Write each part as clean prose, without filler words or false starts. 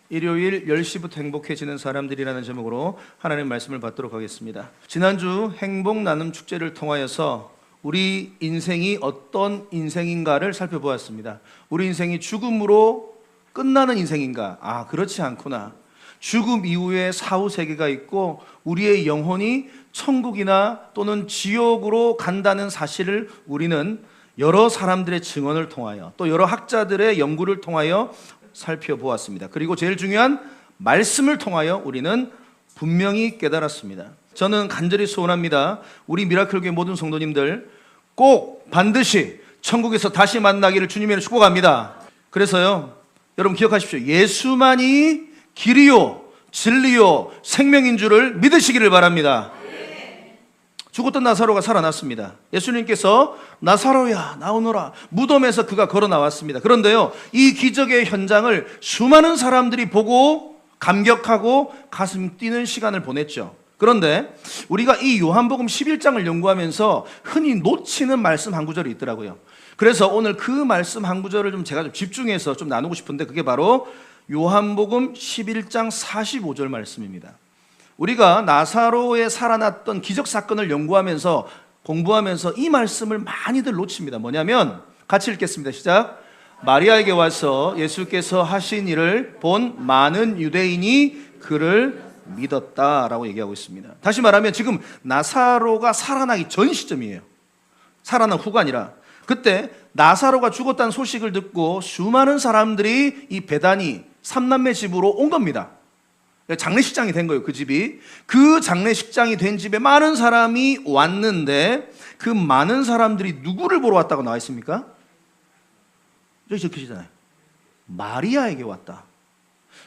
일요일 10시부터 행복해지는 사람들이라는 제목으로 하나님의 말씀을 받도록 하겠습니다. 지난주 행복 나눔 축제를 통하여서 우리 인생이 어떤 인생인가를 살펴보았습니다. 우리 인생이 죽음으로 끝나는 인생인가? 그렇지 않구나. 죽음 이후에 사후 세계가 있고 우리의 영혼이 천국이나 또는 지옥으로 간다는 사실을 우리는 여러 사람들의 증언을 통하여 또 여러 학자들의 연구를 통하여 살펴보았습니다. 그리고 제일 중요한 말씀을 통하여 우리는 분명히 깨달았습니다. 저는 간절히 소원합니다. 우리 미라클교회 모든 성도님들 꼭 반드시 천국에서 다시 만나기를 주님의 축복합니다. 그래서요, 여러분 기억하십시오. 예수만이 길이요 진리요 생명인 줄을 믿으시기를 바랍니다. 죽었던 나사로가 살아났습니다. 예수님께서 나사로야 나오너라 무덤에서 그가 걸어 나왔습니다. 그런데요, 이 기적의 현장을 수많은 사람들이 보고 감격하고 가슴 뛰는 시간을 보냈죠. 그런데 우리가 이 요한복음 11장을 연구하면서 흔히 놓치는 말씀 한 구절이 있더라고요. 그래서 오늘 그 말씀 한 구절을 제가 좀 집중해서 좀 나누고 싶은데, 그게 바로 요한복음 11장 45절 말씀입니다. 우리가 나사로의 살아났던 기적 사건을 연구하면서 공부하면서 이 말씀을 많이들 놓칩니다. 뭐냐면, 같이 읽겠습니다. 시작. 마리아에게 와서 예수께서 하신 일을 본 많은 유대인이 그를 믿었다라고 얘기하고 있습니다. 다시 말하면 지금 나사로가 살아나기 전 시점이에요. 살아난 후가 아니라, 그때 나사로가 죽었다는 소식을 듣고 수많은 사람들이 이 베다니 삼남매 집으로 온 겁니다. 장례식장이 된 거예요. 그 집이. 그 장례식장이 된 집에 많은 사람이 왔는데, 그 많은 사람들이 누구를 보러 왔다고 나와 있습니까? 여기 적혀지잖아요. 마리아에게 왔다.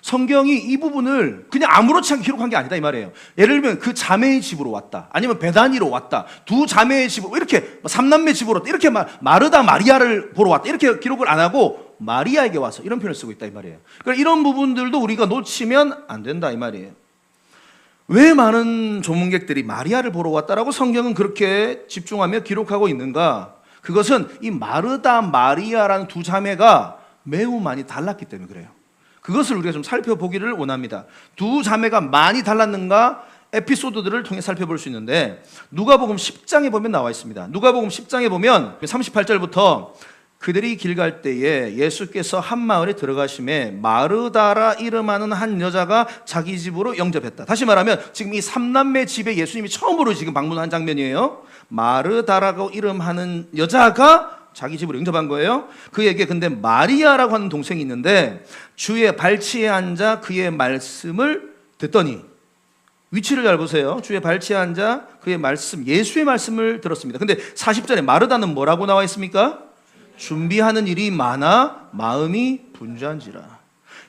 성경이 이 부분을 그냥 아무렇지 않게 기록한 게 아니다 이 말이에요. 예를 들면 그 자매의 집으로 왔다, 아니면 베다니로 왔다, 두 자매의 집으로, 이렇게 삼남매 집으로 왔다, 이렇게 마르다 마리아를 보러 왔다, 이렇게 기록을 안 하고 마리아에게 와서 이런 표현을 쓰고 있다 이 말이에요. 그러니까 이런 부분들도 우리가 놓치면 안 된다 이 말이에요. 왜 많은 조문객들이 마리아를 보러 왔다라고 성경은 그렇게 집중하며 기록하고 있는가? 그것은 이 마르다 마리아라는 두 자매가 매우 많이 달랐기 때문에 그래요. 그것을 우리가 좀 살펴보기를 원합니다. 두 자매가 많이 달랐는가? 에피소드들을 통해 살펴볼 수 있는데, 누가복음 10장에 보면 나와 있습니다. 누가복음 10장에 보면 38절부터 그들이 길 갈 때에 예수께서 한 마을에 들어가심에 마르다라 이름하는 한 여자가 자기 집으로 영접했다. 다시 말하면 지금 이 삼남매 집에 예수님이 처음으로 지금 방문한 장면이에요. 마르다라고 이름하는 여자가 자기 집으로 영접한 거예요. 그에게 근데 마리아라고 하는 동생이 있는데, 주의 발치에 앉아 그의 말씀을 듣더니, 위치를 잘 보세요. 주의 발치에 앉아 그의 말씀, 예수의 말씀을 들었습니다. 근데 40절에 마르다는 뭐라고 나와 있습니까? 준비하는 일이 많아 마음이 분주한지라.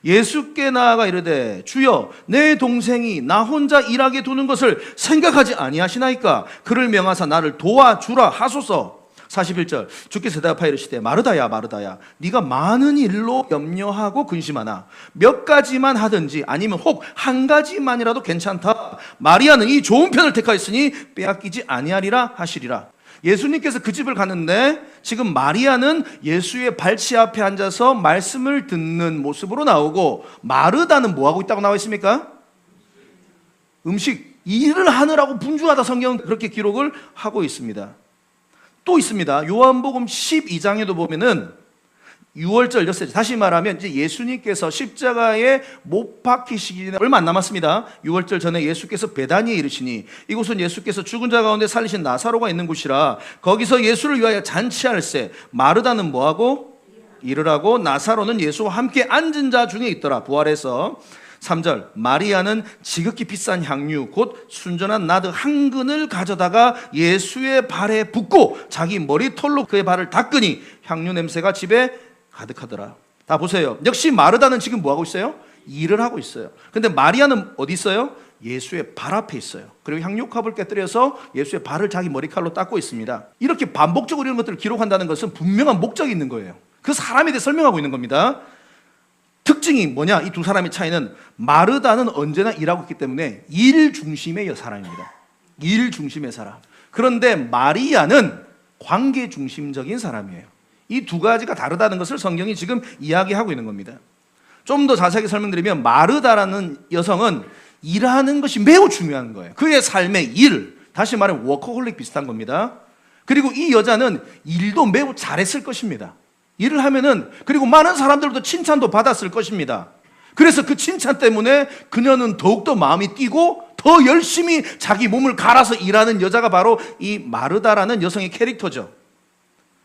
예수께 나아가 이르되, 주여 내 동생이 나 혼자 일하게 두는 것을 생각하지 아니하시나이까? 그를 명하사 나를 도와주라 하소서. 41절, 주께서 대답하여 이르시되, 마르다야 마르다야, 네가 많은 일로 염려하고 근심하나 몇 가지만 하든지, 아니면 혹 한 가지만이라도 괜찮다. 마리아는 이 좋은 편을 택하였으니 빼앗기지 아니하리라 하시리라. 예수님께서 그 집을 갔는데, 지금 마리아는 예수의 발치 앞에 앉아서 말씀을 듣는 모습으로 나오고, 마르다는 뭐하고 있다고 나와 있습니까? 음식, 일을 하느라고 분주하다. 성경은 그렇게 기록을 하고 있습니다. 또 있습니다. 요한복음 12장에도 보면은 6월절 6절, 다시 말하면 이제 예수님께서 십자가에 못 박히시기 얼마 안 남았습니다. 6월절 전에 예수께서 베다니에 이르시니, 이곳은 예수께서 죽은 자 가운데 살리신 나사로가 있는 곳이라. 거기서 예수를 위하여 잔치할세. 마르다는 뭐하고? 일을 하고, 나사로는 예수와 함께 앉은 자 중에 있더라. 부활해서 3절, 마리아는 지극히 비싼 향유 곧 순전한 나드 한 근을 가져다가 예수의 발에 붓고 자기 머리털로 그의 발을 닦으니 향유 냄새가 집에 가득하더라. 다 보세요. 역시 마르다는 지금 뭐 하고 있어요? 일을 하고 있어요. 근데 마리아는 어디 있어요? 예수의 발 앞에 있어요. 그리고 향유컵을 깨뜨려서 예수의 발을 자기 머리칼로 닦고 있습니다. 이렇게 반복적으로 이런 것들을 기록한다는 것은 분명한 목적이 있는 거예요. 그 사람에 대해 설명하고 있는 겁니다. 특징이 뭐냐? 이 두 사람의 차이는, 마르다는 언제나 일하고 있기 때문에 일 중심의 사람입니다. 일 중심의 사람. 그런데 마리아는 관계 중심적인 사람이에요. 이 두 가지가 다르다는 것을 성경이 지금 이야기하고 있는 겁니다. 좀 더 자세하게 설명드리면 마르다라는 여성은 일하는 것이 매우 중요한 거예요. 그의 삶의 일, 다시 말하면 워커홀릭 비슷한 겁니다. 그리고 이 여자는 일도 매우 잘했을 것입니다. 일을 하면은, 그리고 많은 사람들도 칭찬도 받았을 것입니다. 그래서 그 칭찬 때문에 그녀는 더욱더 마음이 뛰고 더 열심히 자기 몸을 갈아서 일하는 여자가 바로 이 마르다라는 여성의 캐릭터죠.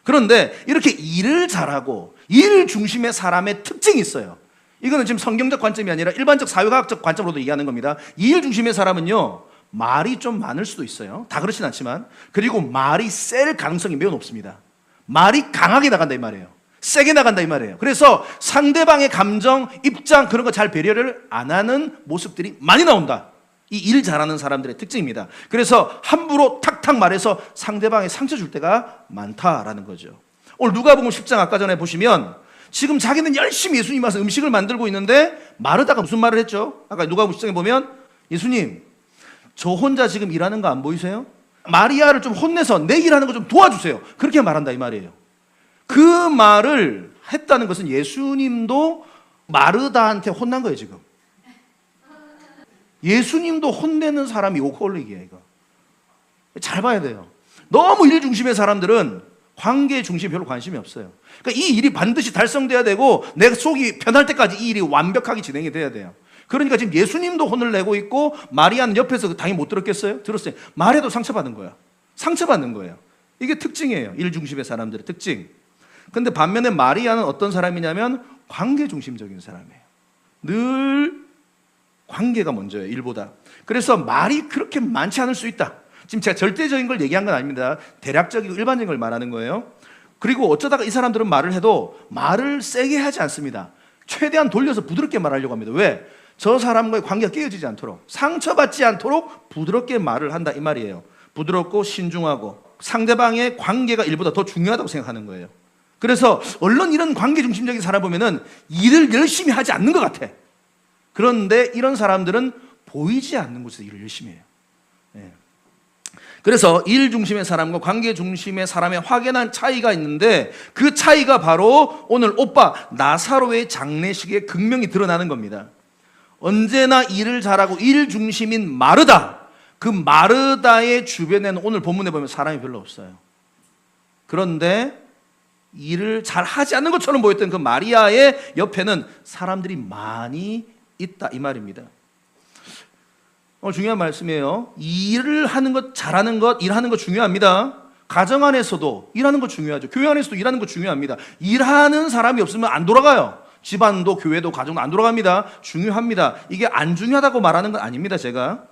그런데 이렇게 일을 잘하고 일 중심의 사람의 특징이 있어요. 이거는 지금 성경적 관점이 아니라 일반적 사회과학적 관점으로도 얘기하는 겁니다. 일 중심의 사람은요, 말이 좀 많을 수도 있어요. 다 그렇진 않지만. 그리고 말이 셀 가능성이 매우 높습니다. 말이 강하게 나간다 이 말이에요. 세게 나간다 이 말이에요. 그래서 상대방의 감정, 입장 그런 거 잘 배려를 안 하는 모습들이 많이 나온다. 이 일 잘하는 사람들의 특징입니다. 그래서 함부로 탁탁 말해서 상대방에 상처 줄 때가 많다라는 거죠. 오늘 누가복음 10장 아까 전에 보시면 지금 자기는 열심히 예수님 와서 음식을 만들고 있는데 마르다가 무슨 말을 했죠? 아까 누가복음 10장에 보면 예수님, 저 혼자 지금 일하는 거 안 보이세요? 마리아를 좀 혼내서 내 일하는 거 좀 도와주세요. 그렇게 말한다 이 말이에요. 그 말을 했다는 것은 예수님도 마르다한테 혼난 거예요 지금. 예수님도 혼내는 사람이 워커홀릭이에요 이거. 잘 봐야 돼요. 너무 일 중심의 사람들은 관계 중심에 별로 관심이 없어요. 그러니까 이 일이 반드시 달성돼야 되고 내 속이 편할 때까지 이 일이 완벽하게 진행이 돼야 돼요. 그러니까 지금 예수님도 혼을 내고 있고 마리아는 옆에서 당연히 못 들었겠어요? 들었어요. 말해도 상처받는 거야. 상처받는 거예요. 이게 특징이에요. 일 중심의 사람들의 특징. 근데 반면에 마리아는 어떤 사람이냐면 관계 중심적인 사람이에요. 늘 관계가 먼저예요, 일보다. 그래서 말이 그렇게 많지 않을 수 있다. 지금 제가 절대적인 걸 얘기한 건 아닙니다. 대략적이고 일반적인 걸 말하는 거예요. 그리고 어쩌다가 이 사람들은 말을 해도 말을 세게 하지 않습니다. 최대한 돌려서 부드럽게 말하려고 합니다. 왜? 저 사람과의 관계가 깨어지지 않도록, 상처받지 않도록 부드럽게 말을 한다 이 말이에요. 부드럽고 신중하고 상대방의 관계가 일보다 더 중요하다고 생각하는 거예요. 그래서 얼른 이런 관계 중심적인 사람 보면은 일을 열심히 하지 않는 것 같아. 그런데 이런 사람들은 보이지 않는 곳에서 일을 열심히 해요. 네. 그래서 일 중심의 사람과 관계 중심의 사람의 확연한 차이가 있는데 그 차이가 바로 오늘 오빠 나사로의 장례식에 극명히 드러나는 겁니다. 언제나 일을 잘하고 일 중심인 마르다, 그 마르다의 주변에는 오늘 본문에 보면 사람이 별로 없어요. 그런데 일을 잘 하지 않는 것처럼 보였던 그 마리아의 옆에는 사람들이 많이 있다 이 말입니다. 중요한 말씀이에요. 일을 하는 것, 잘하는 것, 일하는 것 중요합니다. 가정 안에서도 일하는 것 중요하죠. 교회 안에서도 일하는 것 중요합니다. 일하는 사람이 없으면 안 돌아가요. 집안도 교회도 가정도 안 돌아갑니다. 중요합니다. 이게 안 중요하다고 말하는 건 아닙니다. 제가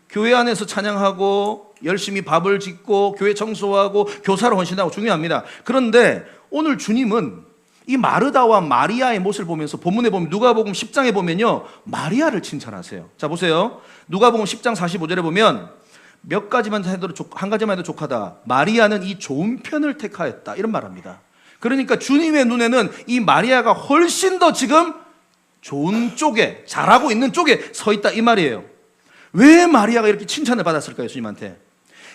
교회 안에서 찬양하고 열심히 밥을 짓고 교회 청소하고 교사로 헌신하고 중요합니다. 그런데 오늘 주님은 이 마르다와 마리아의 모습을 보면서 본문에 보면 누가복음 10장에 보면요 마리아를 칭찬하세요. 자 보세요. 누가복음 10장 45절에 보면 몇 가지만 해도 한 가지만 해도 족하다. 마리아는 이 좋은 편을 택하였다. 이런 말합니다. 그러니까 주님의 눈에는 이 마리아가 훨씬 더 지금 좋은 쪽에, 잘하고 있는 쪽에 서 있다 이 말이에요. 왜 마리아가 이렇게 칭찬을 받았을까요? 주님한테.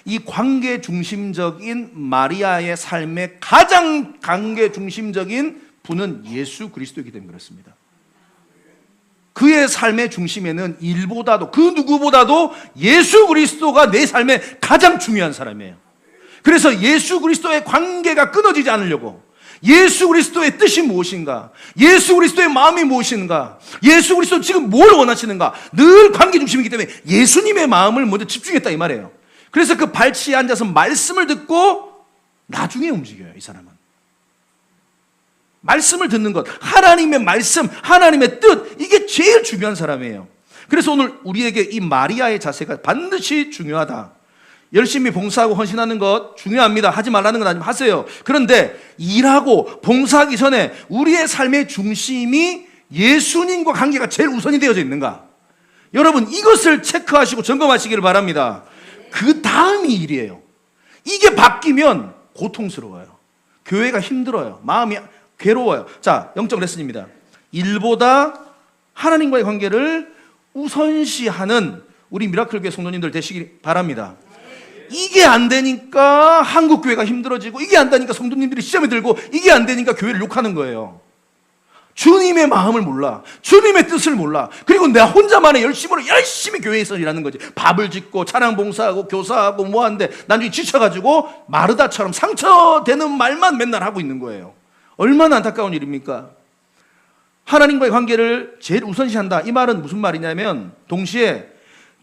이 관계 중심적인 마리아의 삶의 가장 관계 중심적인 분은 예수 그리스도이기 때문에 그렇습니다. 그의 삶의 중심에는 일보다도 그 누구보다도 예수 그리스도가 내 삶의 가장 중요한 사람이에요. 그래서 예수 그리스도의 관계가 끊어지지 않으려고 예수 그리스도의 뜻이 무엇인가, 예수 그리스도의 마음이 무엇인가, 예수 그리스도 지금 뭘 원하시는가, 늘 관계 중심이기 때문에 예수님의 마음을 먼저 집중했다 이 말이에요. 그래서 그 발치에 앉아서 말씀을 듣고 나중에 움직여요. 이 사람은 말씀을 듣는 것, 하나님의 말씀, 하나님의 뜻, 이게 제일 중요한 사람이에요. 그래서 오늘 우리에게 이 마리아의 자세가 반드시 중요하다. 열심히 봉사하고 헌신하는 것 중요합니다. 하지 말라는 건 아니면 하세요. 그런데 일하고 봉사하기 전에 우리의 삶의 중심이 예수님과 관계가 제일 우선이 되어져 있는가, 여러분 이것을 체크하시고 점검하시기를 바랍니다. 그 다음이 일이에요. 이게 바뀌면 고통스러워요. 교회가 힘들어요. 마음이 괴로워요. 자, 영적 레슨입니다. 일보다 하나님과의 관계를 우선시하는 우리 미라클교회 성도님들 되시기 바랍니다. 이게 안 되니까 한국교회가 힘들어지고, 이게 안 되니까 성도님들이 시험에 들고, 이게 안 되니까 교회를 욕하는 거예요. 주님의 마음을 몰라. 주님의 뜻을 몰라. 그리고 내 혼자만의 열심히 교회에서 일하는 거지. 밥을 짓고 찬양 봉사하고 교사하고 뭐 하는데 나중에 지쳐가지고 마르다처럼 상처되는 말만 맨날 하고 있는 거예요. 얼마나 안타까운 일입니까? 하나님과의 관계를 제일 우선시한다. 이 말은 무슨 말이냐면 동시에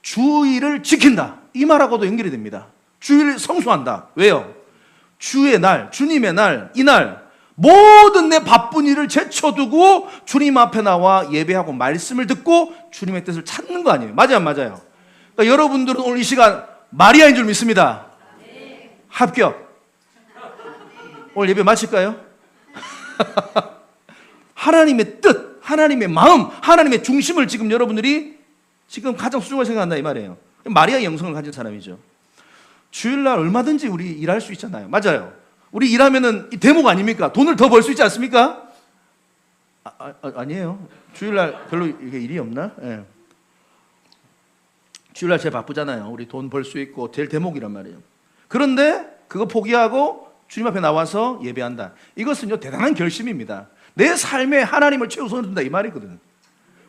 주일을 지킨다. 이 말하고도 연결이 됩니다. 주일을 성수한다. 왜요? 주의 날, 주님의 날, 이날 모든 내 바쁜 일을 제쳐두고 주님 앞에 나와 예배하고 말씀을 듣고 주님의 뜻을 찾는 거 아니에요? 맞아요, 맞아요. 그러니까 여러분들은 오늘 이 시간 마리아인 줄 믿습니다. 합격. 오늘 예배 마칠까요? 하나님의 뜻, 하나님의 마음, 하나님의 중심을 지금 여러분들이 지금 가장 소중하게 생각한다 이 말이에요. 마리아의 영성을 가진 사람이죠. 주일날 얼마든지 우리 일할 수 있잖아요. 맞아요. 우리 일하면은 이 대목 아닙니까? 돈을 더 벌 수 있지 않습니까? 아니에요. 주일날 별로 이게 일이 없나? 예. 주일날 제일 바쁘잖아요. 우리 돈 벌 수 있고 될 대목이란 말이에요. 그런데 그거 포기하고 주님 앞에 나와서 예배한다. 이것은요 대단한 결심입니다. 내 삶에 하나님을 최우선으로 둔다 이 말이거든.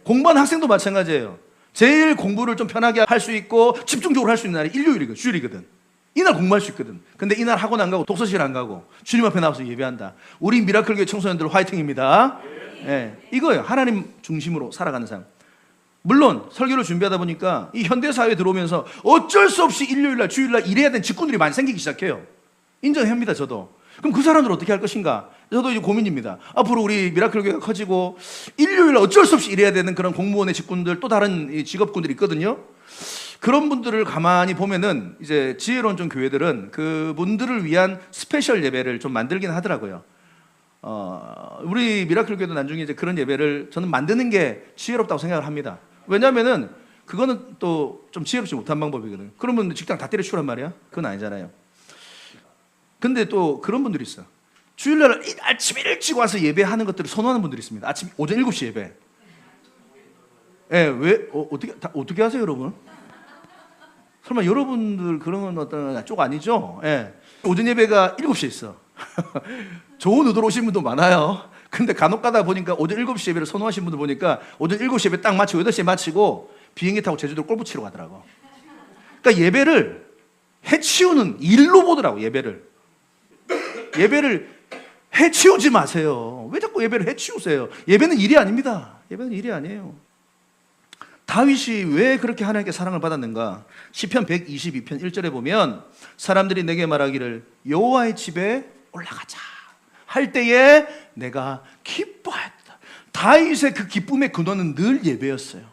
공부하는 학생도 마찬가지예요. 제일 공부를 좀 편하게 할 수 있고 집중적으로 할 수 있는 날이 일요일이거든, 주일이거든. 이날 공부할 수 있거든. 근데 이날 학원 안 가고 독서실 안 가고 주님 앞에 나와서 예배한다. 우리 미라클교회 청소년들 화이팅입니다. 예, 이거예요. 하나님 중심으로 살아가는 삶. 물론 설교를 준비하다 보니까 이 현대사회에 들어오면서 어쩔 수 없이 일요일날 주일날 일해야 되는 직군들이 많이 생기기 시작해요. 인정합니다. 저도. 그럼 그 사람들 어떻게 할 것인가? 저도 이제 고민입니다. 앞으로 우리 미라클교회가 커지고 일요일 어쩔 수 없이 일해야 되는 그런 공무원의 직군들, 또 다른 직업군들이 있거든요. 그런 분들을 가만히 보면은 이제 지혜로운 좀 교회들은 그분들을 위한 스페셜 예배를 좀 만들긴 하더라고요. 우리 미라클교회도 나중에 이제 그런 예배를 저는 만드는 게 지혜롭다고 생각을 합니다. 왜냐면은 그거는 또 좀 지혜롭지 못한 방법이거든요. 그러면 직장 다 때려치우란 말이야? 그건 아니잖아요. 근데 또 그런 분들이 있어. 주일날 아침 일찍 와서 예배하는 것들을 선호하는 분들이 있습니다. 아침 오전 7시 예배. 예, 왜 어떻게 하세요, 여러분? 설마 여러분들 그런 어떤 쪽 아니죠? 예. 오전 예배가 7시에 있어. 좋은 의도로 오신 분도 많아요. 근데 간혹 가다 보니까 오전 7시 예배를 선호하신 분들 보니까 오전 7시 예배 딱 마치고 8시에 마치고 비행기 타고 제주도 골프 치러 가더라고. 그러니까 예배를 해치우는 일로 보더라고. 예배를 해치우지 마세요. 왜 자꾸 예배를 해치우세요? 예배는 일이 아닙니다. 예배는 일이 아니에요. 다윗이 왜 그렇게 하나님께 사랑을 받았는가? 시편 122편 1절에 보면 사람들이 내게 말하기를 여호와의 집에 올라가자 할 때에 내가 기뻐했다. 다윗의 그 기쁨의 근원은 늘 예배였어요.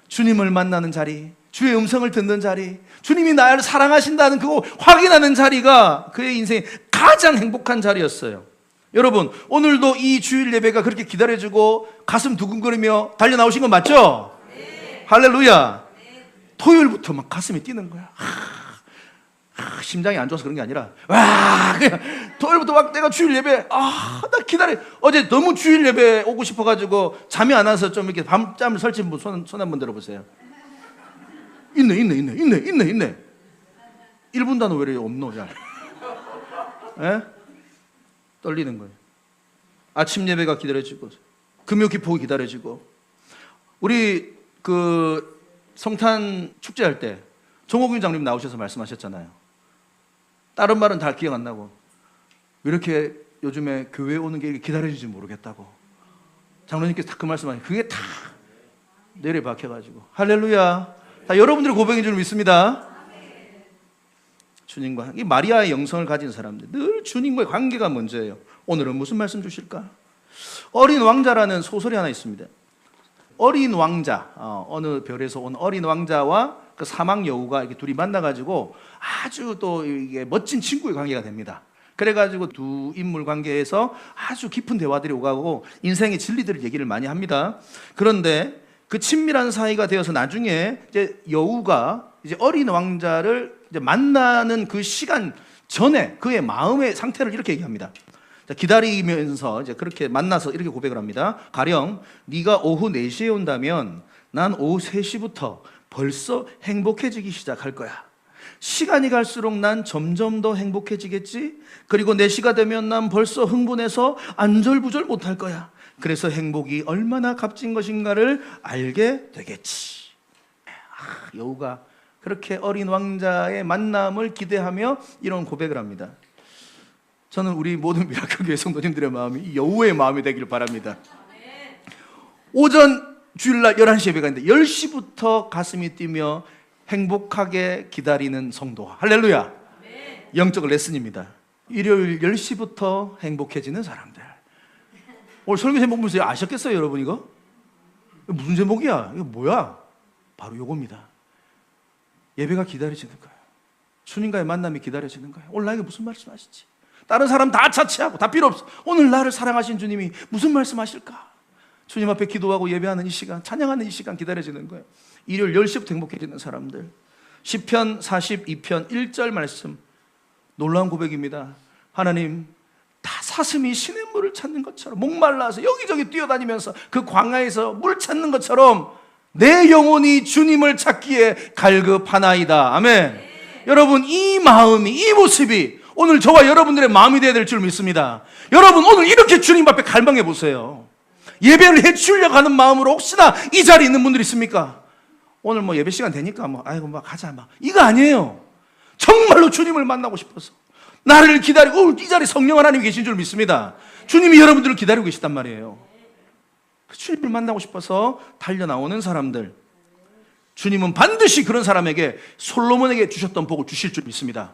주님을 만나는 자리, 주의 음성을 듣는 자리, 주님이 나를 사랑하신다는 그거 확인하는 자리가 그의 인생의 가장 행복한 자리였어요. 여러분, 오늘도 이 주일 예배가 그렇게 기다려주고 가슴 두근거리며 달려 나오신 건 맞죠? 네. 할렐루야. 네. 토요일부터 막 가슴이 뛰는 거야. 심장이 안 좋아서 그런 게 아니라 그냥 토요일부터 막 내가 주일 예배 나 기다려. 어제 너무 주일 예배 오고 싶어가지고 잠이 안 와서 좀 이렇게 밤잠을 설친 분 손 한번 들어보세요. 있네. 1분 단어 왜 이렇게 없노? 예? 떨리는 거예요. 아침 예배가 기다려지고 금요 기폭이 기다려지고 우리 그 성탄 축제할 때 정호균 장님 나오셔서 말씀하셨잖아요. 다른 말은 다 기억 안 나고 왜 이렇게 요즘에 교회에 오는 게 기다려지지 모르겠다고 장로님께서 다 그 말씀하시고 그게 다 내려 박혀가지고 할렐루야. 다 여러분들의 고백인 줄 믿습니다. 주님과 이 마리아의 영성을 가진 사람들 늘 주님과의 관계가 먼저예요. 오늘은 무슨 말씀 주실까? 어린 왕자라는 소설이 하나 있습니다. 어린 왕자, 어느 별에서 온 어린 왕자와 그 사막 여우가 이렇게 둘이 만나가지고 아주 또 이게 멋진 친구의 관계가 됩니다. 그래가지고 두 인물 관계에서 아주 깊은 대화들이 오가고 인생의 진리들을 얘기를 많이 합니다. 그런데 그 친밀한 사이가 되어서 나중에 이제 여우가 이제 어린 왕자를 이제 만나는 그 시간 전에 그의 마음의 상태를 이렇게 얘기합니다. 기다리면서 이제 그렇게 만나서 이렇게 고백을 합니다. 가령 네가 오후 4시에 온다면 난 오후 3시부터 벌써 행복해지기 시작할 거야. 시간이 갈수록 난 점점 더 행복해지겠지. 그리고 4시가 되면 난 벌써 흥분해서 안절부절 못할 거야. 그래서 행복이 얼마나 값진 것인가를 알게 되겠지. 여우가 그렇게 어린 왕자의 만남을 기대하며 이런 고백을 합니다. 저는 우리 모든 미라클 교회 성도님들의 마음이 이 여우의 마음이 되길 바랍니다. 오전 주일날 11시 예배가 있는데 10시부터 가슴이 뛰며 행복하게 기다리는 성도. 할렐루야. 영적 레슨입니다. 일요일 10시부터 행복해지는 사람들. 오늘 설교 제목 보면서 아셨겠어요, 여러분? 이거 무슨 제목이야? 이거 뭐야? 바로 요겁니다. 예배가 기다려지는 거예요. 주님과의 만남이 기다려지는 거예요. 오늘 나에게 무슨 말씀 하실지. 다른 사람 다 차치하고 다 필요 없어. 오늘 나를 사랑하신 주님이 무슨 말씀 하실까? 주님 앞에 기도하고 예배하는 이 시간, 찬양하는 이 시간 기다려지는 거예요. 일요일 10시부터 행복해지는 사람들. 시편 42편 1절 말씀, 놀라운 고백입니다. 하나님, 다 사슴이 시냇물을 찾는 것처럼 목말라서 여기저기 뛰어다니면서 그 광야에서 물 찾는 것처럼 내 영혼이 주님을 찾기에 갈급하나이다. 아멘. 여러분, 이 마음이, 이 모습이 오늘 저와 여러분들의 마음이 되어야 될 줄 믿습니다. 여러분, 오늘 이렇게 주님 앞에 갈망해 보세요. 예배를 해주려고 하는 마음으로 혹시나 이 자리에 있는 분들 있습니까? 오늘 뭐 예배 시간 되니까 아이고 가자 이거 아니에요. 정말로 주님을 만나고 싶어서 나를 기다리고 이 자리에 성령 하나님이 계신 줄 믿습니다. 주님이 여러분들을 기다리고 계시단 말이에요. 주님을 만나고 싶어서 달려나오는 사람들, 주님은 반드시 그런 사람에게 솔로몬에게 주셨던 복을 주실 줄 믿습니다.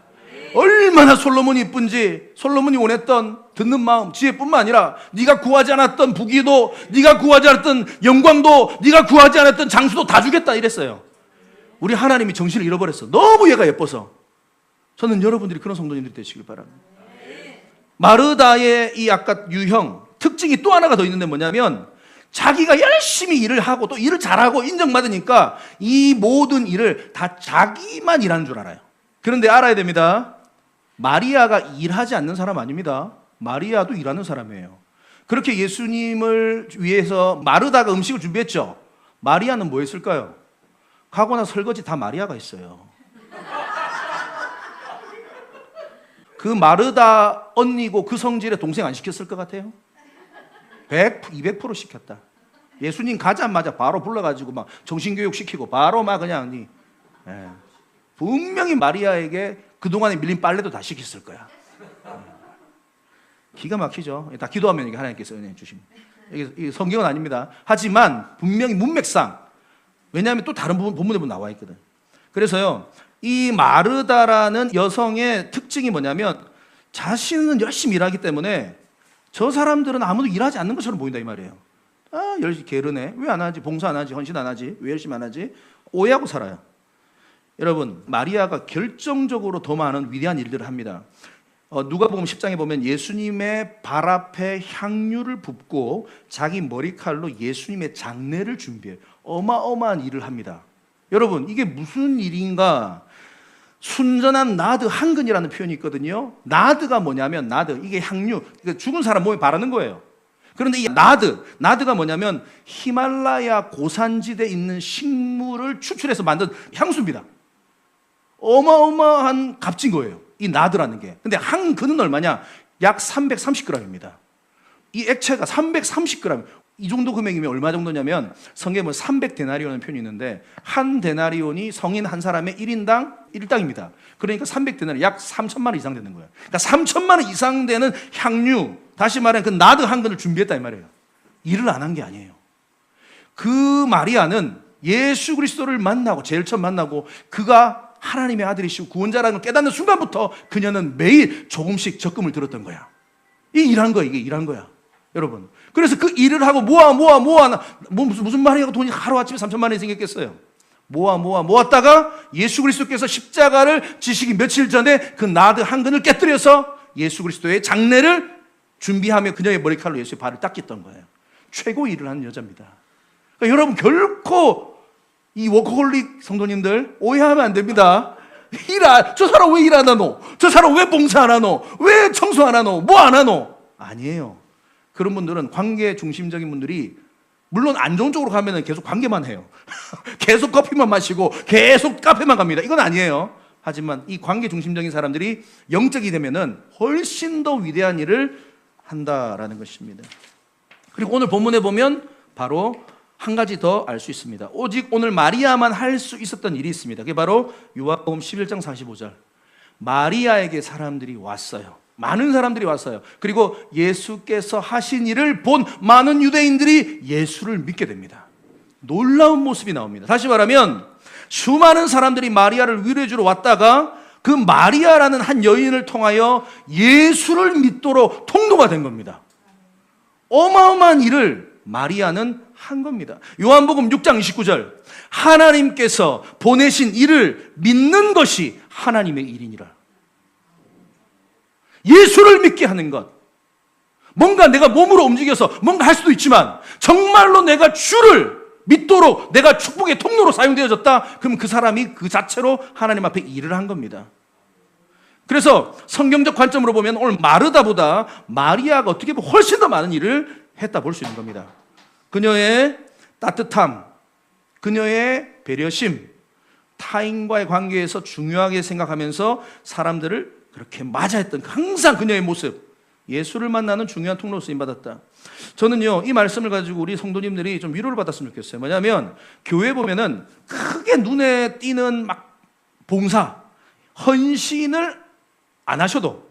얼마나 솔로몬이 이쁜지, 솔로몬이 원했던 듣는 마음, 지혜뿐만 아니라 네가 구하지 않았던 부귀도, 네가 구하지 않았던 영광도, 네가 구하지 않았던 장수도 다 주겠다 이랬어요. 우리 하나님이 정신을 잃어버렸어. 너무 얘가 예뻐서. 저는 여러분들이 그런 성도님들이 되시길 바랍니다. 마르다의 이 아까 유형 특징이 또 하나가 더 있는데 뭐냐면, 자기가 열심히 일을 하고 또 일을 잘하고 인정받으니까 이 모든 일을 다 자기만 일하는 줄 알아요. 그런데 알아야 됩니다. 마리아가 일하지 않는 사람 아닙니다. 마리아도 일하는 사람이에요. 그렇게 예수님을 위해서 마르다가 음식을 준비했죠. 마리아는 뭐 했을까요? 가거나 설거지 다 마리아가 했어요. 그 마르다 언니고 그 성질의 동생 안 시켰을 것 같아요? 200% 시켰다. 예수님 가자마자 바로 불러가지고 막 정신교육 시키고 바로 막 그냥 분명히 마리아에게 그동안에 밀린 빨래도 다 시켰을 거야. 기가 막히죠. 다 기도하면 이게 하나님께서 은혜 주십니다. 이게 성경은 아닙니다. 하지만 분명히 문맥상, 왜냐하면 또 다른 본문에 보면 나와 있거든. 그래서요, 이 마르다라는 여성의 특징이 뭐냐면 자신은 열심히 일하기 때문에 저 사람들은 아무도 일하지 않는 것처럼 보인다 이 말이에요. 열심히 게으르네. 왜 안 하지? 봉사 안 하지? 헌신 안 하지? 왜 열심히 안 하지? 오해하고 살아요. 여러분, 마리아가 결정적으로 더 많은 위대한 일들을 합니다. 누가복음 10장에 보면 예수님의 발 앞에 향유를 붓고 자기 머리칼로 예수님의 장례를 준비해요. 어마어마한 일을 합니다. 여러분, 이게 무슨 일인가? 순전한 나드, 항근이라는 표현이 있거든요. 나드가 뭐냐면, 나드, 이게 향유, 죽은 사람 몸에 바르는 거예요. 그런데 이 나드가 뭐냐면 히말라야 고산지대에 있는 식물을 추출해서 만든 향수입니다. 어마어마한 값진 거예요, 이 나드라는 게. 근데 항근은 얼마냐? 약 330g입니다. 이 액체가 330g. 이 정도 금액이면 얼마 정도냐면 성경에 보면 300데나리온이라는 표현이 있는데 한 데나리온이 성인 한 사람의 1인당 1당입니다. 그러니까 300데나리온, 약 3천만 원 이상 되는 거예요. 그러니까 3천만 원 이상 되는 향유, 다시 말하면 그 나드 한 근을 준비했다 이 말이에요. 일을 안 한 게 아니에요. 그 마리아는 예수 그리스도를 만나고, 제일 처음 만나고 그가 하나님의 아들이시고 구원자라는 걸 깨닫는 순간부터 그녀는 매일 조금씩 적금을 들었던 거야. 이 일한 거야, 이게 일한 거야. 여러분, 그래서 그 일을 하고 무슨 말이야? 돈이 하루아침에 3천만 원이 생겼겠어요. 모았다가 예수 그리스도께서 십자가를 지시기 며칠 전에 그 나드 한 근을 깨뜨려서 예수 그리스도의 장례를 준비하며 그녀의 머리칼로 예수의 발을 닦였던 거예요. 최고 일을 하는 여자입니다. 그러니까 여러분, 결코 이 워커홀릭 성도님들 오해하면 안 됩니다. 저 사람 왜 일 안 하노? 저 사람 왜 봉사 안 하노? 왜 청소 안 하노? 뭐 안 하노? 아니에요. 그런 분들은 관계 중심적인 분들이, 물론 안 좋은 쪽으로 가면 계속 관계만 해요. 계속 커피만 마시고 계속 카페만 갑니다. 이건 아니에요. 하지만 이 관계 중심적인 사람들이 영적이 되면은 훨씬 더 위대한 일을 한다라는 것입니다. 그리고 오늘 본문에 보면 바로 한 가지 더 알 수 있습니다. 오직 오늘 마리아만 할 수 있었던 일이 있습니다. 그게 바로 요한복음 11장 45절. 마리아에게 사람들이 왔어요. 많은 사람들이 왔어요. 그리고 예수께서 하신 일을 본 많은 유대인들이 예수를 믿게 됩니다. 놀라운 모습이 나옵니다. 다시 말하면 수많은 사람들이 마리아를 위로해 주러 왔다가 그 마리아라는 한 여인을 통하여 예수를 믿도록 통로가 된 겁니다. 어마어마한 일을 마리아는 한 겁니다. 요한복음 6장 29절. 하나님께서 보내신 이를 믿는 것이 하나님의 일이니라. 예수를 믿게 하는 것. 뭔가 내가 몸으로 움직여서 뭔가 할 수도 있지만 정말로 내가 주를 믿도록 내가 축복의 통로로 사용되어졌다. 그럼 그 사람이 그 자체로 하나님 앞에 일을 한 겁니다. 그래서 성경적 관점으로 보면 오늘 마르다보다 마리아가 어떻게 보면 훨씬 더 많은 일을 했다 볼 수 있는 겁니다. 그녀의 따뜻함, 그녀의 배려심, 타인과의 관계에서 중요하게 생각하면서 사람들을 그렇게 맞아했던 항상 그녀의 모습, 예수를 만나는 중요한 통로로 쓰임받았다. 저는요, 이 말씀을 가지고 우리 성도님들이 좀 위로를 받았으면 좋겠어요. 뭐냐면 교회 보면은 크게 눈에 띄는 막 봉사, 헌신을 안 하셔도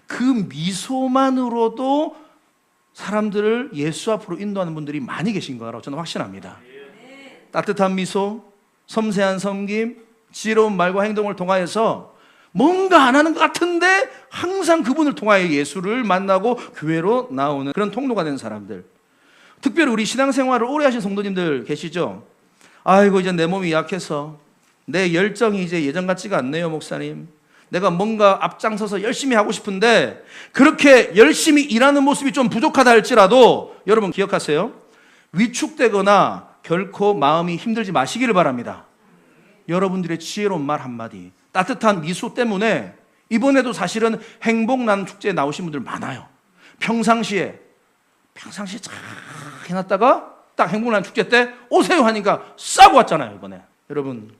그 미소만으로도 사람들을 예수 앞으로 인도하는 분들이 많이 계신 거라고 저는 확신합니다. 따뜻한 미소, 섬세한 섬김, 지혜로운 말과 행동을 통하여서 뭔가 안 하는 것 같은데 항상 그분을 통하여 예수를 만나고 교회로 나오는 그런 통로가 된 사람들. 특별히 우리 신앙생활을 오래 하신 성도님들 계시죠? 아이고 이제 내 몸이 약해서 내 열정이 이제 예전 같지가 않네요 목사님. 내가 뭔가 앞장서서 열심히 하고 싶은데 그렇게 열심히 일하는 모습이 좀 부족하다 할지라도 여러분 기억하세요. 위축되거나 결코 마음이 힘들지 마시기를 바랍니다. 여러분들의 지혜로운 말 한마디, 따뜻한 미소 때문에 이번에도 사실은 행복나눔 축제에 나오신 분들 많아요. 평상시에 잘 해놨다가 딱 행복나눔 축제 때 오세요 하니까 싸고 왔잖아요 이번에. 여러분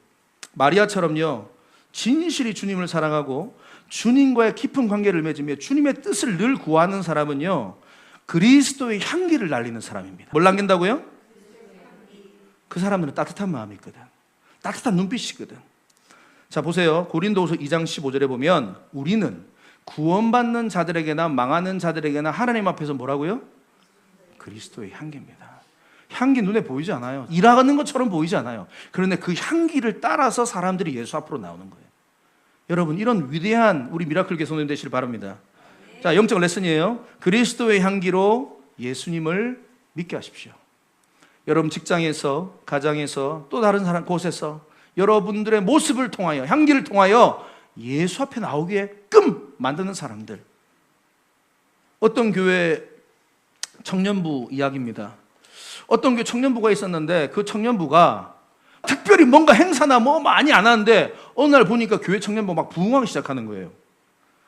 마리아처럼요, 진실이 주님을 사랑하고 주님과의 깊은 관계를 맺으며 주님의 뜻을 늘 구하는 사람은요, 그리스도의 향기를 날리는 사람입니다. 뭘 남긴다고요? 그 사람들은 따뜻한 마음이 있거든. 따뜻한 눈빛이 있거든. 자 보세요. 고린도후서 2장 15절에 보면 우리는 구원받는 자들에게나 망하는 자들에게나 하나님 앞에서 뭐라고요? 그리스도의 향기입니다. 향기 눈에 보이지 않아요. 일하는 것처럼 보이지 않아요. 그런데 그 향기를 따라서 사람들이 예수 앞으로 나오는 거예요. 여러분 이런 위대한 우리 미라클 교회손님 되시길 바랍니다. 자, 영적 레슨이에요. 그리스도의 향기로 예수님을 믿게 하십시오. 여러분 직장에서, 가정에서, 또 다른 사람 곳에서 여러분들의 모습을 통하여, 향기를 통하여 예수 앞에 나오게끔 만드는 사람들. 어떤 교회 청년부 이야기입니다. 어떤 교회 청년부가 있었는데 그 청년부가 특별히 뭔가 행사나 뭐 많이 안 하는데 어느 날 보니까 교회 청년부가 막 부흥하기 시작하는 거예요.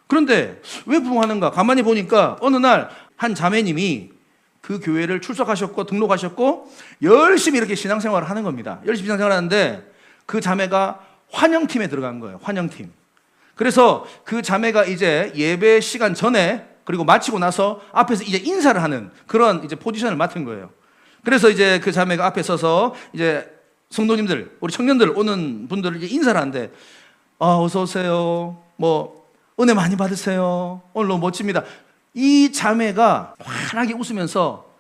그런데 왜 부흥하는가? 가만히 보니까 어느 날 한 자매님이 그 교회를 출석하셨고 등록하셨고 열심히 이렇게 신앙생활을 하는 겁니다. 열심히 신앙생활을 하는데 그 자매가 환영팀에 들어간 거예요. 환영팀. 그래서 그 자매가 이제 예배 시간 전에 그리고 마치고 나서 앞에서 이제 인사를 하는 그런 이제 포지션을 맡은 거예요. 그래서 이제 그 자매가 앞에 서서 이제 성도님들, 우리 청년들 오는 분들을 이제 인사를 하는데, 어서 오세요. 뭐 은혜 많이 받으세요. 오늘 너무 멋집니다. 이 자매가 환하게 웃으면서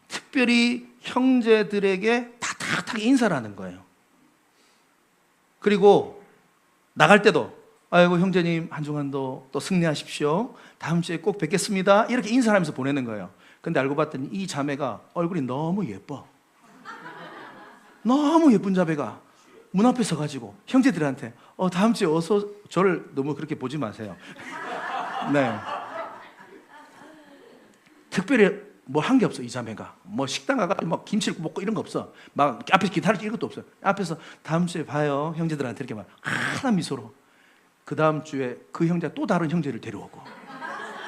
특별히 형제들에게 따뜻하게 인사를 하는 거예요. 그리고 나갈 때도 아이고 형제님 한 주간도 또 승리하십시오. 다음 주에 꼭 뵙겠습니다. 이렇게 인사를 하면서 보내는 거예요. 근데 알고 봤더니 이 자매가 얼굴이 너무 예뻐. 너무 예쁜 자매가 문 앞에 서가지고 형제들한테 다음 주에 어서, 저를 너무 그렇게 보지 마세요. 네. 특별히 뭐 한 게 없어. 이 자매가 뭐 식당 가가지고 막 김치를 먹고 이런 거 없어. 막 앞에서 기다릴 이런 것도 없어. 앞에서 다음 주에 봐요 형제들한테 이렇게 막 환한 미소로. 그 다음 주에 그 형제가 또 다른 형제를 데려오고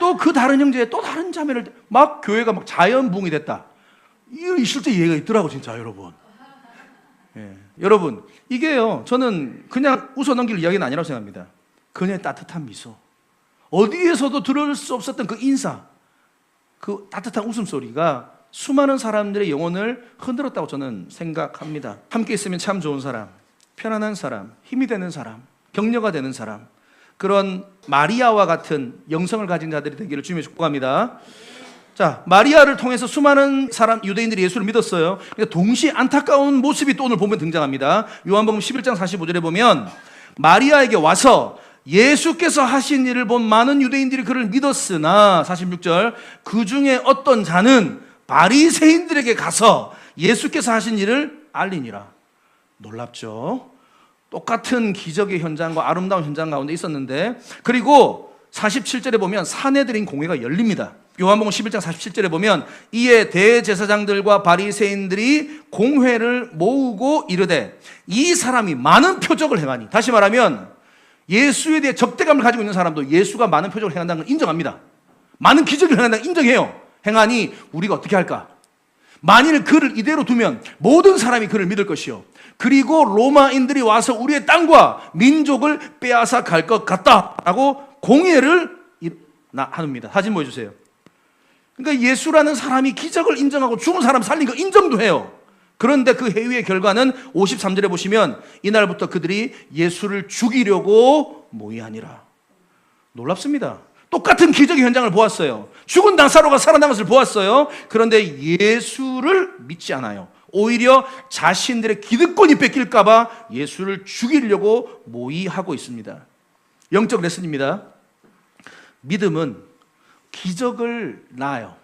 또 그 다른 형제의 또 다른 자매를 막 교회가 막 자연부흥이 됐다. 이 실제 예가 있더라고 진짜 여러분. 예. 여러분 이게요 저는 그냥 웃어넘길 이야기는 아니라고 생각합니다. 그녀의 따뜻한 미소, 어디에서도 들을 수 없었던 그 인사, 그 따뜻한 웃음소리가 수많은 사람들의 영혼을 흔들었다고 저는 생각합니다. 함께 있으면 참 좋은 사람, 편안한 사람, 힘이 되는 사람, 격려가 되는 사람, 그런 마리아와 같은 영성을 가진 자들이 되기를 주님의 축복합니다. 자, 마리아를 통해서 수많은 사람, 유대인들이 예수를 믿었어요. 그러니까 동시에 안타까운 모습이 또 오늘 보면 등장합니다. 요한복음 11장 45절에 보면 마리아에게 와서 예수께서 하신 일을 본 많은 유대인들이 그를 믿었으나 46절 그 중에 어떤 자는 바리새인들에게 가서 예수께서 하신 일을 알리니라. 놀랍죠? 똑같은 기적의 현장과 아름다운 현장 가운데 있었는데, 그리고 47절에 보면 사내들인 공회가 열립니다. 요한복음 11장 47절에 보면 이에 대제사장들과 바리새인들이 공회를 모으고 이르되 이 사람이 많은 표적을 행하니, 다시 말하면 예수에 대해 적대감을 가지고 있는 사람도 예수가 많은 표적을 행한다는 걸 인정합니다. 많은 기적을 행한다는 걸 인정해요. 행하니 우리가 어떻게 할까? 만일 그를 이대로 두면 모든 사람이 그를 믿을 것이요, 그리고 로마인들이 와서 우리의 땅과 민족을 빼앗아 갈 것 같다라고 공회를 합니다. 사진 보여주세요. 그러니까 예수라는 사람이 기적을 인정하고 죽은 사람 살린 거 인정도 해요. 그런데 그 회의의 결과는 53절에 보시면 이날부터 그들이 예수를 죽이려고 모의하니라. 놀랍습니다. 똑같은 기적의 현장을 보았어요. 죽은 나사로가 살아난 것을 보았어요. 그런데 예수를 믿지 않아요. 오히려 자신들의 기득권이 뺏길까 봐 예수를 죽이려고 모의하고 있습니다. 영적 레슨입니다. 믿음은 기적을 낳아요.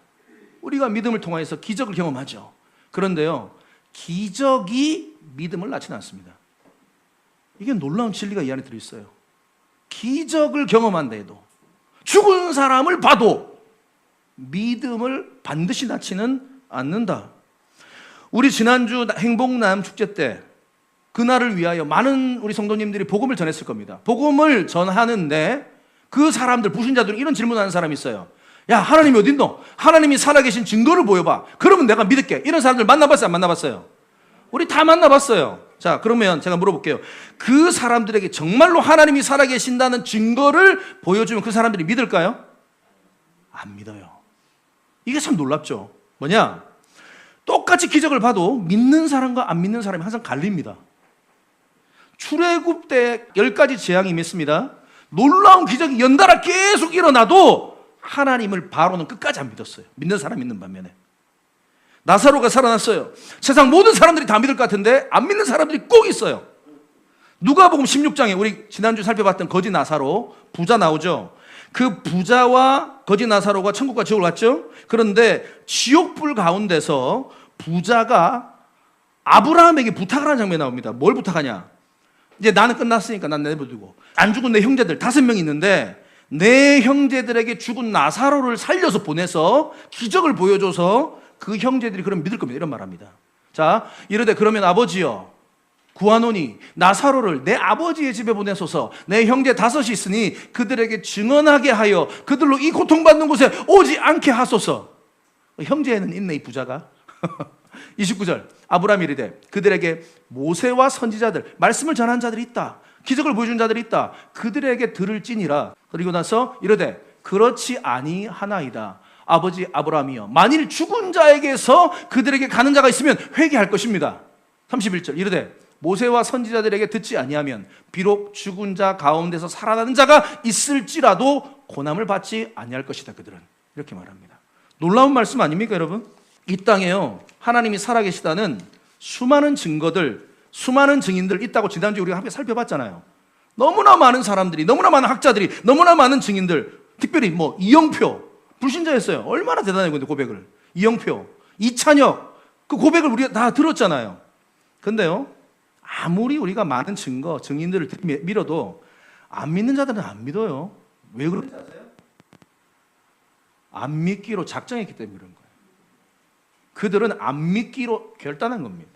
우리가 믿음을 통해서 기적을 경험하죠. 그런데요, 기적이 믿음을 낳지는 않습니다. 이게 놀라운 진리가 이 안에 들어있어요. 기적을 경험한다 해도, 죽은 사람을 봐도 믿음을 반드시 낳지는 않는다. 우리 지난주 행복남 축제 때 그날을 위하여 많은 우리 성도님들이 복음을 전했을 겁니다. 복음을 전하는데 그 사람들, 불신자들은 이런 질문하는 사람이 있어요. 야, 하나님이 어딨노? 하나님이 살아계신 증거를 보여봐. 그러면 내가 믿을게. 이런 사람들 만나봤어요? 안 만나봤어요? 우리 다 만나봤어요. 자, 그러면 제가 물어볼게요. 그 사람들에게 정말로 하나님이 살아계신다는 증거를 보여주면 그 사람들이 믿을까요? 안 믿어요. 이게 참 놀랍죠. 뭐냐? 똑같이 기적을 봐도 믿는 사람과 안 믿는 사람이 항상 갈립니다. 출애굽 때 10가지 재앙이 임했습니다. 놀라운 기적이 연달아 계속 일어나도 하나님을 바로는 끝까지 안 믿었어요. 믿는 사람 믿는 반면에. 나사로가 살아났어요. 세상 모든 사람들이 다 믿을 것 같은데 안 믿는 사람들이 꼭 있어요. 누가복음 16장에 우리 지난주 살펴봤던 거지 나사로, 부자 나오죠. 그 부자와 거지 나사로가 천국과 지옥을 갔죠. 그런데 지옥불 가운데서 부자가 아브라함에게 부탁을 하는 장면이 나옵니다. 뭘 부탁하냐? 이제 나는 끝났으니까 난 내버려두고 안 죽은 내 형제들 5명 있는데 내 형제들에게 죽은 나사로를 살려서 보내서 기적을 보여줘서 그 형제들이 그럼 믿을 겁니다. 이런 말합니다. 자, 이르되 그러면 아버지여 구하노니 나사로를 내 아버지의 집에 보내소서. 내 형제 5이 있으니 그들에게 증언하게 하여 그들로 이 고통받는 곳에 오지 않게 하소서. 형제는 있네, 이 부자가. 29절 아브라함이 이르되 그들에게 모세와 선지자들, 말씀을 전한 자들이 있다, 기적을 보여준 자들이 있다. 그들에게 들을지니라. 그리고 나서 이르되 그렇지 아니하나이다. 아버지 아브라함이여, 만일 죽은 자에게서 그들에게 가는 자가 있으면 회개할 것입니다. 31절 이르되 모세와 선지자들에게 듣지 아니하면 비록 죽은 자 가운데서 살아나는 자가 있을지라도 고난을 받지 아니할 것이다. 그들은 이렇게 말합니다. 놀라운 말씀 아닙니까, 여러분? 이 땅에요, 하나님이 살아계시다는 수많은 증거들, 수많은 증인들 있다고 지난주에 우리가 함께 살펴봤잖아요. 너무나 많은 사람들이, 너무나 많은 학자들이, 너무나 많은 증인들, 특별히 뭐 이영표 불신자였어요. 얼마나 대단해요, 근데 고백을. 이영표, 이찬혁, 그 고백을 우리가 다 들었잖아요. 근데요, 아무리 우리가 많은 증거, 증인들을 밀어도 안 믿는 자들은 안 믿어요. 왜 그런지 아세요? 안 믿기로 작정했기 때문에 그런 거예요. 그들은 안 믿기로 결단한 겁니다.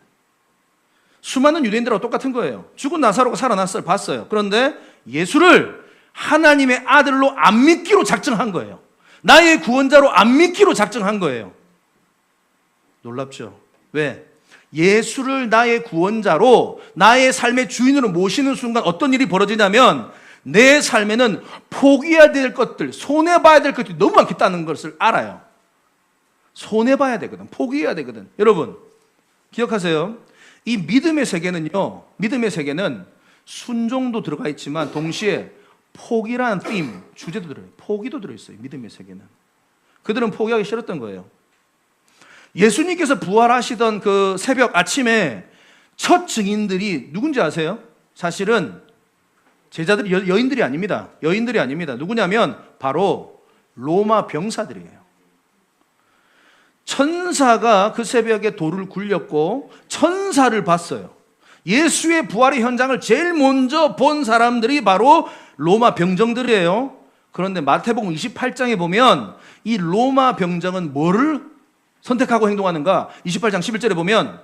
수많은 유대인들하고 똑같은 거예요. 죽은 나사로가 살아났어요. 봤어요. 그런데 예수를 하나님의 아들로 안 믿기로 작정한 거예요. 나의 구원자로 안 믿기로 작정한 거예요. 놀랍죠? 왜? 예수를 나의 구원자로, 나의 삶의 주인으로 모시는 순간 어떤 일이 벌어지냐면 내 삶에는 포기해야 될 것들, 손해봐야 될 것들이 너무 많겠다는 것을 알아요. 손해봐야 되거든. 포기해야 되거든. 여러분 기억하세요. 이 믿음의 세계는요, 믿음의 세계는 순종도 들어가 있지만 동시에 포기라는 주제도 들어요. 포기도 들어있어요. 믿음의 세계는. 그들은 포기하기 싫었던 거예요. 예수님께서 부활하시던 그 새벽 아침에 첫 증인들이 누군지 아세요? 사실은 제자들이 여인들이 아닙니다. 여인들이 아닙니다. 누구냐면 바로 로마 병사들이에요. 천사가 그 새벽에 돌을 굴렸고 천사를 봤어요. 예수의 부활의 현장을 제일 먼저 본 사람들이 바로 로마 병정들이에요. 그런데 마태복음 28장에 보면 이 로마 병정은 뭐를 선택하고 행동하는가? 28장 11절에 보면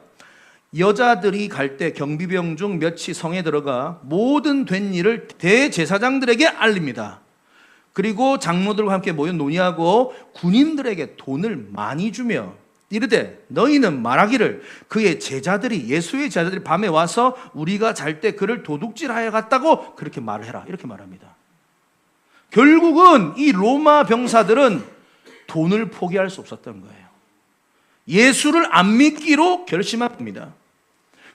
여자들이 갈 때 경비병 중 몇이 성에 들어가 모든 된 일을 대제사장들에게 알립니다. 그리고 장로들과 함께 모여 논의하고 군인들에게 돈을 많이 주며 이르되 너희는 말하기를 그의 제자들이 예수의 제자들이 밤에 와서 우리가 잘 때 그를 도둑질하여 갔다고 그렇게 말을 해라. 이렇게 말합니다. 결국은 이 로마 병사들은 돈을 포기할 수 없었던 거예요. 예수를 안 믿기로 결심한 겁니다.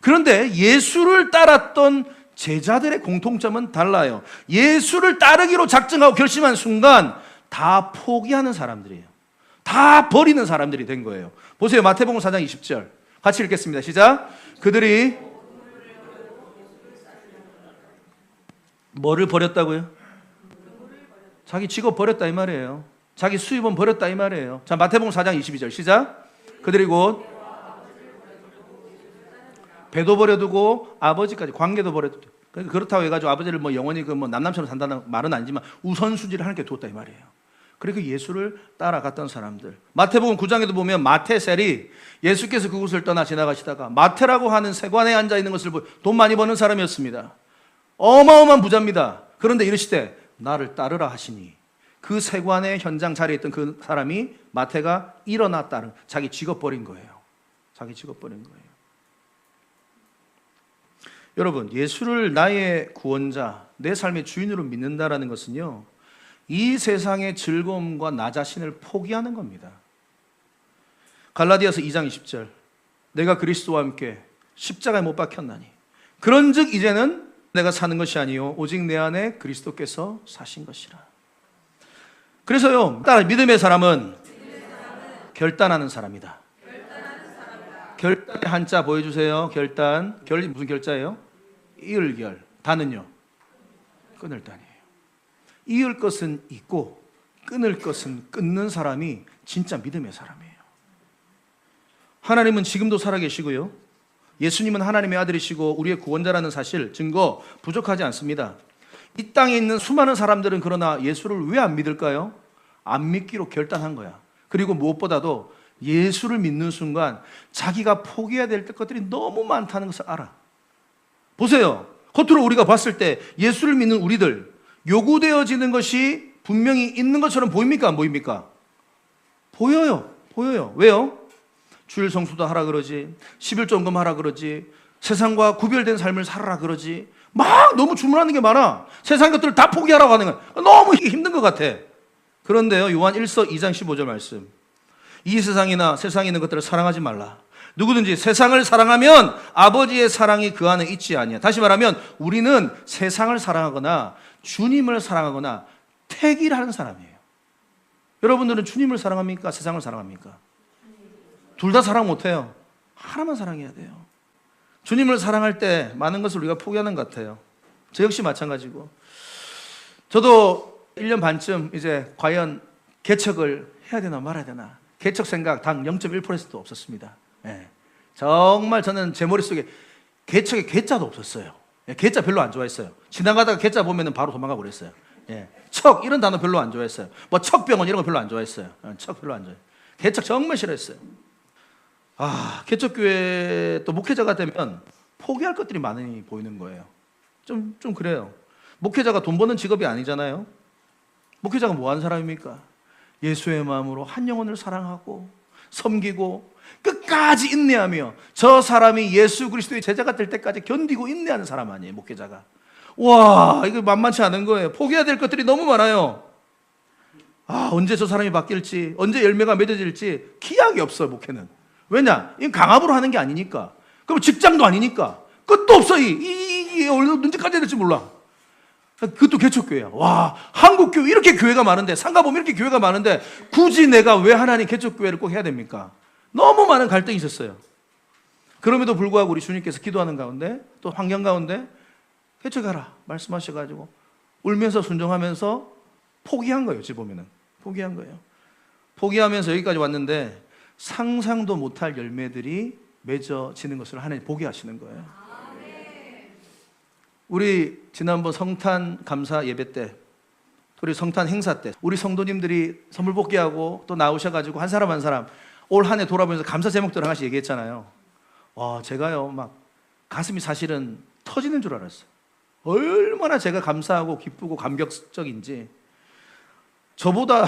그런데 예수를 따랐던 제자들의 공통점은 달라요. 예수를 따르기로 작정하고 결심한 순간 다 포기하는 사람들이에요. 다 버리는 사람들이 된 거예요. 보세요. 마태복음 4장 20절 같이 읽겠습니다. 시작. 그들이 뭐를 버렸다고요? 자기 직업 버렸다 이 말이에요. 자기 수입은 버렸다 이 말이에요. 자, 마태복음 4장 22절 시작. 그들이 곧 배도 버려두고 아버지까지 관계도 버려두고 그렇다고 해가지고 아버지를 뭐 영원히 남남처럼 산다는 말은 아니지만 우선순위를 하나님께 두었다 이 말이에요. 그리고 예수를 따라갔던 사람들. 마태복음 9장에도 보면 마태셀이 예수께서 그곳을 떠나 지나가시다가 마태라고 하는 세관에 앉아 있는 것을 보고 돈 많이 버는 사람이었습니다. 어마어마한 부자입니다. 그런데 이르시되 나를 따르라 하시니 그 세관의 현장 자리에 있던 그 사람이 마태가 일어나 따른 자기 직업 버린 거예요. 자기 직업 버린 거예요. 여러분, 예수를 나의 구원자, 내 삶의 주인으로 믿는다라는 것은요, 이 세상의 즐거움과 나 자신을 포기하는 겁니다. 갈라디아서 2장 20절 내가 그리스도와 함께 십자가에 못 박혔나니 그런즉 이제는 내가 사는 것이 아니요 오직 내 안에 그리스도께서 사신 것이라. 그래서요, 따라 믿음의 사람은 결단하는 사람이다. 결단의 한자 보여주세요. 결단. 무슨 결자예요? 이을결. 단은요? 끊을 단이에요. 이을 것은 있고 끊을 것은 끊는 사람이 진짜 믿음의 사람이에요. 하나님은 지금도 살아계시고요, 예수님은 하나님의 아들이시고 우리의 구원자라는 사실, 증거 부족하지 않습니다. 이 땅에 있는 수많은 사람들은 그러나 예수를 왜 안 믿을까요? 안 믿기로 결단한 거야. 그리고 무엇보다도 예수를 믿는 순간 자기가 포기해야 될 것들이 너무 많다는 것을 알아. 보세요. 겉으로 우리가 봤을 때 예수를 믿는 우리들 요구되어지는 것이 분명히 있는 것처럼 보입니까? 안 보입니까? 보여요. 왜요? 주일 성수도 하라 그러지, 11조금 하라 그러지, 세상과 구별된 삶을 살아라 그러지, 막 너무 주문하는 게 많아. 세상 것들을 다 포기하라고 하는 거야. 너무 힘든 것 같아. 그런데요, 요한 1서 2장 15절 말씀, 이 세상이나 세상에 있는 것들을 사랑하지 말라. 누구든지 세상을 사랑하면 아버지의 사랑이 그 안에 있지 아니야. 다시 말하면 우리는 세상을 사랑하거나 주님을 사랑하거나 택이라는 사람이에요. 여러분들은 주님을 사랑합니까? 세상을 사랑합니까? 둘 다 사랑 못해요. 하나만 사랑해야 돼요. 주님을 사랑할 때 많은 것을 우리가 포기하는 것 같아요. 저 역시 마찬가지고, 저도 1년 반쯤 이제 과연 개척을 해야 되나 말아야 되나, 개척 생각 단 0.1%도 없었습니다. 예. 정말 저는 제 머릿속에 개척에 개자도 없었어요. 예, 개자 별로 안 좋아했어요. 지나가다가 개자 보면 바로 도망가고 그랬어요. 예. 척 이런 단어 별로 안 좋아했어요. 뭐 척병원 이런 거 별로 안 좋아했어요. 척 별로 안 좋아해요. 개척 정말 싫어했어요. 개척교회 또 목회자가 되면 포기할 것들이 많이 보이는 거예요. 좀 그래요. 목회자가 돈 버는 직업이 아니잖아요. 목회자가 뭐 하는 사람입니까? 예수의 마음으로 한 영혼을 사랑하고 섬기고 끝까지 인내하며 저 사람이 예수 그리스도의 제자가 될 때까지 견디고 인내하는 사람 아니에요, 목회자가. 와, 이거 만만치 않은 거예요. 포기해야 될 것들이 너무 많아요. 언제 저 사람이 바뀔지, 언제 열매가 맺어질지 기약이 없어요, 목회는. 왜냐? 이건 강압으로 하는 게 아니니까. 그럼 직장도 아니니까. 끝도 없어. 이게 언제까지 해야 될지 몰라. 그것도 개척교회야. 와, 한국교회 이렇게 교회가 많은데, 상가보면 이렇게 교회가 많은데 굳이 내가 왜 하나님 개척교회를 꼭 해야 됩니까? 너무 많은 갈등이 있었어요. 그럼에도 불구하고 우리 주님께서 기도하는 가운데, 또 환경 가운데 개척하라 말씀하셔가지고 울면서 순종하면서 포기한 거예요. 어찌 보면은 포기한 거예요. 포기하면서 여기까지 왔는데 상상도 못할 열매들이 맺어지는 것을 하나님 보게 하시는 거예요. 우리 지난번 성탄 감사 예배 때, 우리 성탄 행사 때 우리 성도님들이 선물 복귀하고 또 나오셔가지고 한 사람 한 사람 올 한 해 돌아보면서 감사 제목들 하나씩 얘기했잖아요. 와, 제가요 막 가슴이 사실은 터지는 줄 알았어요. 얼마나 제가 감사하고 기쁘고 감격적인지. 저보다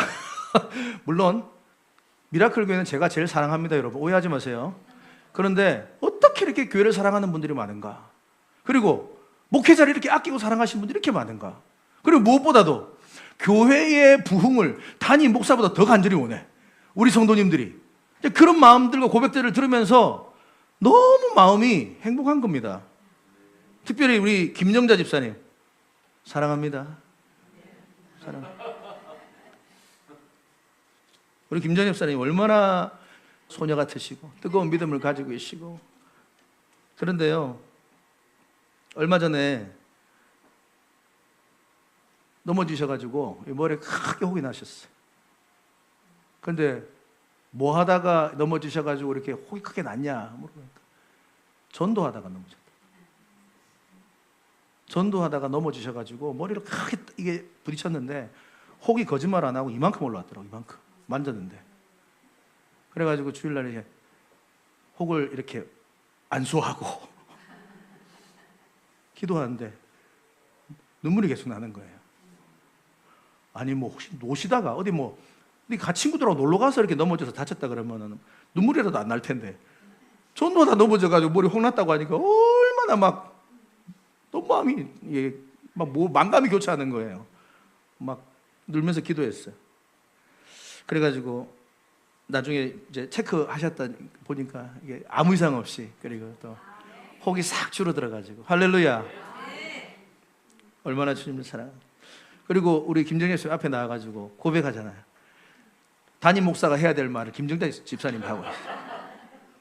물론 미라클 교회는 제가 제일 사랑합니다, 여러분. 오해하지 마세요. 그런데 어떻게 이렇게 교회를 사랑하는 분들이 많은가? 그리고 목회자를 이렇게 아끼고 사랑하시는 분들이 이렇게 많은가? 그리고 무엇보다도 교회의 부흥을 담임 목사보다 더 간절히 원해. 우리 성도님들이. 그런 마음들과 고백들을 들으면서 너무 마음이 행복한 겁니다. 특별히 우리 김영자 집사님 사랑합니다. 사랑합니다. 우리 김정엽 집사님 얼마나 소녀 같으시고 뜨거운 믿음을 가지고 계시고. 그런데요, 얼마 전에 넘어지셔가지고 머리에 크게 혹이 나셨어요. 그런데 뭐 하다가 넘어지셔가지고 이렇게 혹이 크게 났냐 물어보니까 전도하다가 넘어졌다. 전도하다가 넘어지셔가지고 머리를 크게 이게 부딪혔는데 혹이 거짓말 안 하고 이만큼 올라왔더라고. 이만큼 만졌는데. 그래가지고 주일날에 혹을 이렇게 안수하고 기도하는데 눈물이 계속 나는 거예요. 아니 뭐 혹시 노시다가 어디 친구들하고 놀러 가서 이렇게 넘어져서 다쳤다 그러면은 눈물이라도 안 날 텐데 전도하다 넘어져가지고 머리 혹 났다고 하니까 얼마나 막 너무 마음이 만감이 교차하는 거예요. 막 울면서 기도했어요. 그래가지고 나중에 이제 체크하셨다 보니까 이게 아무 이상 없이, 그리고 또 혹이 싹 줄어들어가지고 할렐루야. 얼마나 주님을 사랑. 그리고 우리 김정혜 씨 앞에 나와가지고 고백하잖아요. 담임 목사가 해야 될 말을 김정자 집사님 하고 있어요.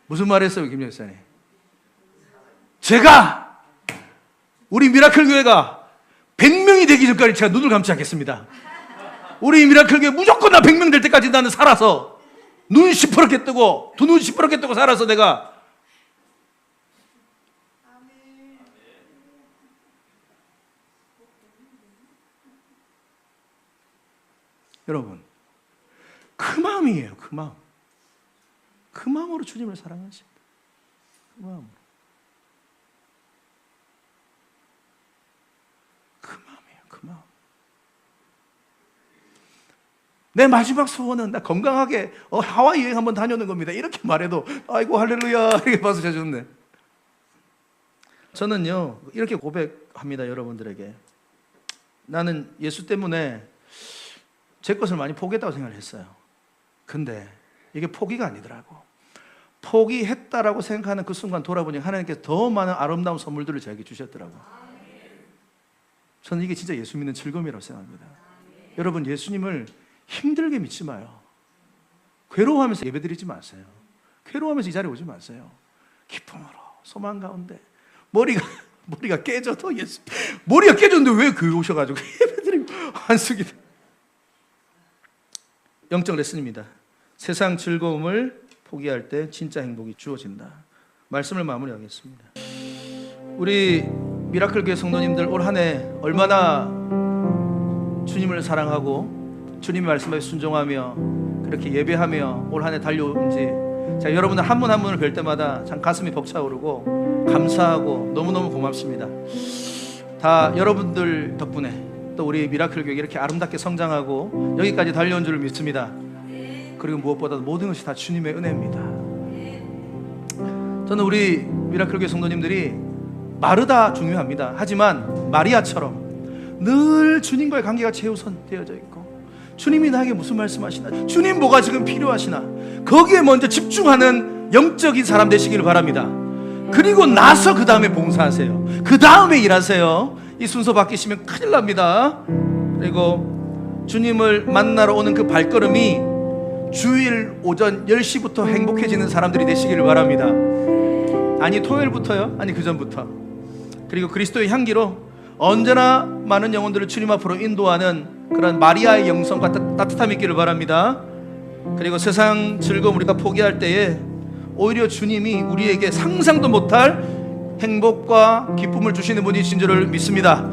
무슨 말 했어요, 김정자 집사님? 제가 우리 미라클 교회가 100명이 되기 전까지 제가 눈을 감지 않겠습니다. 우리 미라클 교회 무조건 나 100명 될 때까지 나는 살아서 눈 시퍼렇게 뜨고 두 눈 시퍼렇게 뜨고 살아서 내가 여러분 그 마음이에요. 그 마음. 그 마음으로 주님을 사랑하십니다. 그 마음으로. 그 마음이에요. 그 마음. 내 마지막 소원은 나 건강하게 하와이 여행 한번 다녀오는 겁니다. 이렇게 말해도 아이고 할렐루야 이렇게 박수 쳐주는데, 저는요 이렇게 고백합니다. 여러분들에게 나는 예수 때문에 제 것을 많이 포기했다고 생각을 했어요. 근데 이게 포기가 아니더라고. 포기했다라고 생각하는 그 순간 돌아보니 하나님께서 더 많은 아름다운 선물들을 저에게 주셨더라고요. 저는 이게 진짜 예수 믿는 즐거움이라고 생각합니다. 여러분 예수님을 힘들게 믿지 마요. 괴로워하면서 예배드리지 마세요. 괴로워하면서 이 자리에 오지 마세요. 기쁨으로 소망 가운데 머리가 깨져도 예수 머리가 깨졌는데 왜 교회 오셔가지고 예배드리고 안쓰기도. 영적 레슨입니다. 세상 즐거움을 포기할 때 진짜 행복이 주어진다. 말씀을 마무리하겠습니다. 우리 미라클 교회 성도님들 올 한 해 얼마나 주님을 사랑하고 주님의 말씀에 순종하며 그렇게 예배하며 올 한 해 달려온지, 자, 여러분들 한 분 한 분을 뵐 때마다 참 가슴이 벅차오르고 감사하고 너무너무 고맙습니다. 다 여러분들 덕분에 또 우리 미라클 교회 이렇게 아름답게 성장하고 여기까지 달려온 줄을 믿습니다. 그리고 무엇보다도 모든 것이 다 주님의 은혜입니다. 저는 우리 미라클 교회 성도님들이 마르다 중요합니다. 하지만 마리아처럼 늘 주님과의 관계가 최우선 되어져 있고 주님이 나에게 무슨 말씀하시나? 주님 뭐가 지금 필요하시나? 거기에 먼저 집중하는 영적인 사람 되시길 바랍니다. 그리고 나서 그 다음에 봉사하세요. 그 다음에 일하세요. 이 순서 바뀌시면 큰일 납니다. 그리고 주님을 만나러 오는 그 발걸음이 주일 오전 10시부터 행복해지는 사람들이 되시기를 바랍니다. 아니 토요일부터요? 아니 그 전부터. 그리고 그리스도의 향기로 언제나 많은 영혼들을 주님 앞으로 인도하는 그런 마리아의 영성과 따뜻함이 있기를 바랍니다. 그리고 세상 즐거움 우리가 포기할 때에 오히려 주님이 우리에게 상상도 못할 행복과 기쁨을 주시는 분이신 줄을 믿습니다.